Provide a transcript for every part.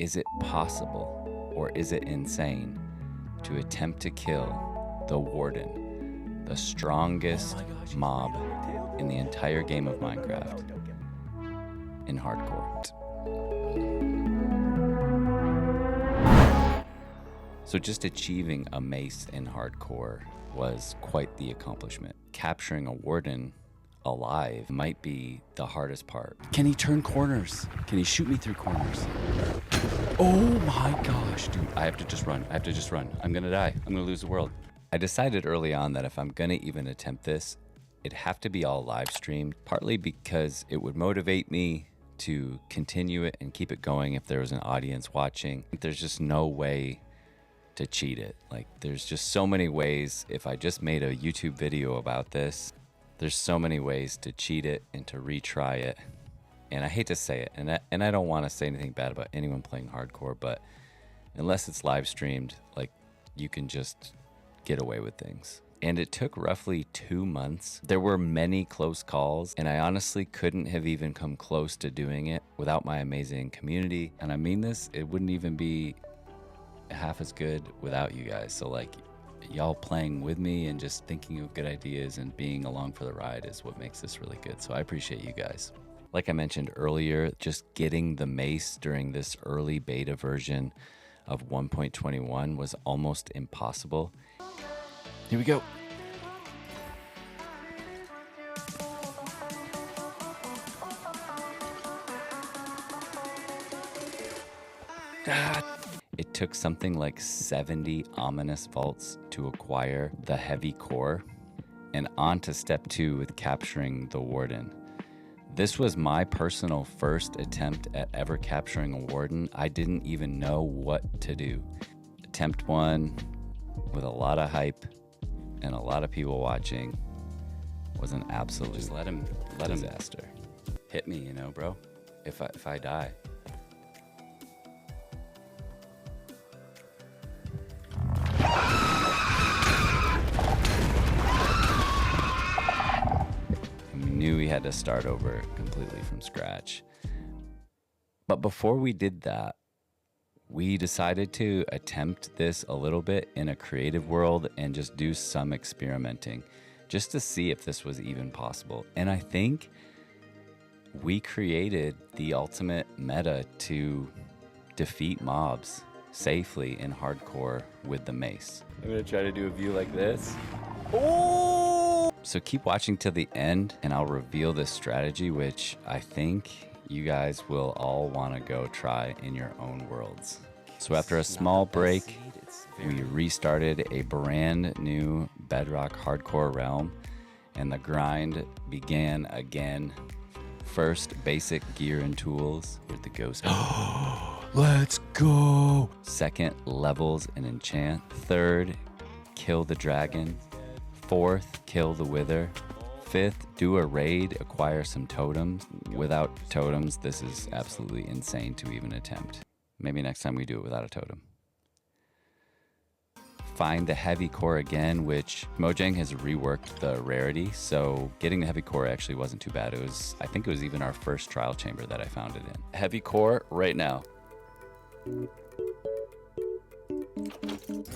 Is it possible, or is it insane, to attempt to kill the Warden, the strongest mob in the entire game of Minecraft, in hardcore? So just achieving a mace in hardcore was quite the accomplishment. Capturing a Warden alive might be the hardest part. Can he turn corners? Can he shoot me through corners? Oh my gosh, dude. I have to just run. I'm gonna die. I'm gonna lose the world. I decided early on that if I'm gonna even attempt this, it'd have to be all live streamed, partly because it would motivate me to continue it and keep it going if there was an audience watching. There's just no way to cheat it. Like, there's just so many ways. If I just made a YouTube video about this, there's so many ways to cheat it and to retry it. And I hate to say it, and I don't want to say anything bad about anyone playing hardcore, but unless it's live streamed, like, you can just get away with things. And it took roughly 2 months. There were many close calls, and I honestly couldn't have even come close to doing it without my amazing community. And I mean this, it wouldn't even be half as good without you guys. So like, y'all playing with me and just thinking of good ideas and being along for the ride is what makes this really good. So I appreciate you guys. Like I mentioned earlier, just getting the mace during this early beta version of 1.21 was almost impossible. Here we go. It took something like 70 ominous vaults to acquire the heavy core, and on to step 2 with capturing the Warden. This was my personal first attempt at ever capturing a Warden. I didn't even know what to do. Attempt 1, with a lot of hype and a lot of people watching, was an absolute just let him disaster. Hit me, you know, bro, if I die. Knew we had to start over completely from scratch. But before we did that, we decided to attempt this a little bit in a creative world and just do some experimenting just to see if this was even possible. And I think we created the ultimate meta to defeat mobs safely in hardcore with the mace. I'm gonna try to do a view like this. Oh! So keep watching till the end and I'll reveal this strategy, which I think you guys will all want to go try in your own worlds. So after a small break, we restarted a brand new Bedrock hardcore realm and the grind began again. First, basic gear and tools. Where'd the ghost? Let's go! Second, levels and enchant. Third, kill the dragon. Fourth, kill the wither. Fifth, do a raid, acquire some totems. Without totems, this is absolutely insane to even attempt. Maybe next time we do it without a totem. Find the heavy core again, which Mojang has reworked the rarity, so getting the heavy core actually wasn't too bad. I think it was even our first trial chamber that I found it in. Heavy core right now.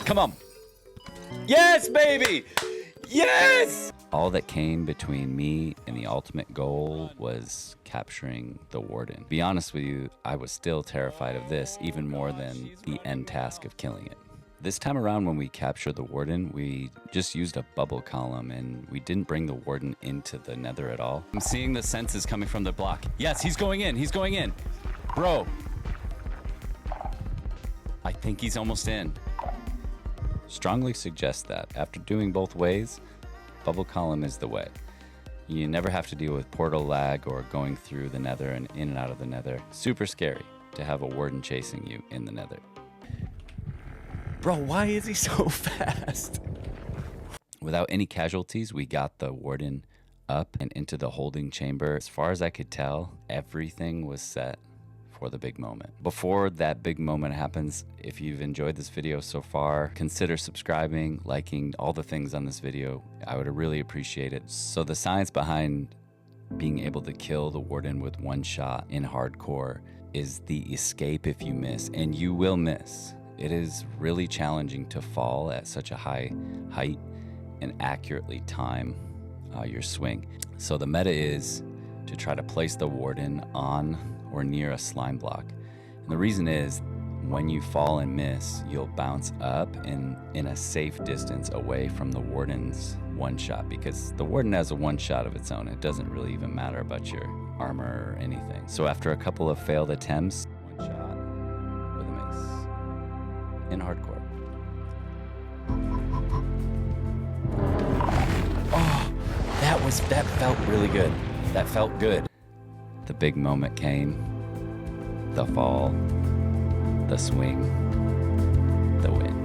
Come on. Yes, baby! Yes! All that came between me and the ultimate goal was capturing the Warden. To be honest with you, I was still terrified of this even more than the end task of killing it. This time around when we captured the Warden, we just used a bubble column and we didn't bring the Warden into the nether at all. I'm seeing the senses coming from the block. Yes, he's going in. Bro. I think he's almost in. Strongly suggest that after doing both ways, bubble column is the way. You never have to deal with portal lag or going through the nether and in and out of the nether. Super scary to have a Warden chasing you in the nether. Bro, why is he so fast? Without any casualties, we got the Warden up and into the holding chamber. As far as I could tell, everything was set for the big moment. Before that big moment happens, if you've enjoyed this video so far, consider subscribing, liking, all the things on this video. I would really appreciate it. So the science behind being able to kill the Warden with one shot in hardcore is the escape if you miss, and you will miss. It is really challenging to fall at such a high height and accurately time your swing. So the meta is to try to place the Warden on or near a slime block. And the reason is, when you fall and miss, you'll bounce up and in a safe distance away from the Warden's one shot, because the Warden has a one shot of its own. It doesn't really even matter about your armor or anything. So after a couple of failed attempts, one shot with a mace in hardcore. Oh, that felt really good. That felt good. The big moment came. The fall, the swing, the win.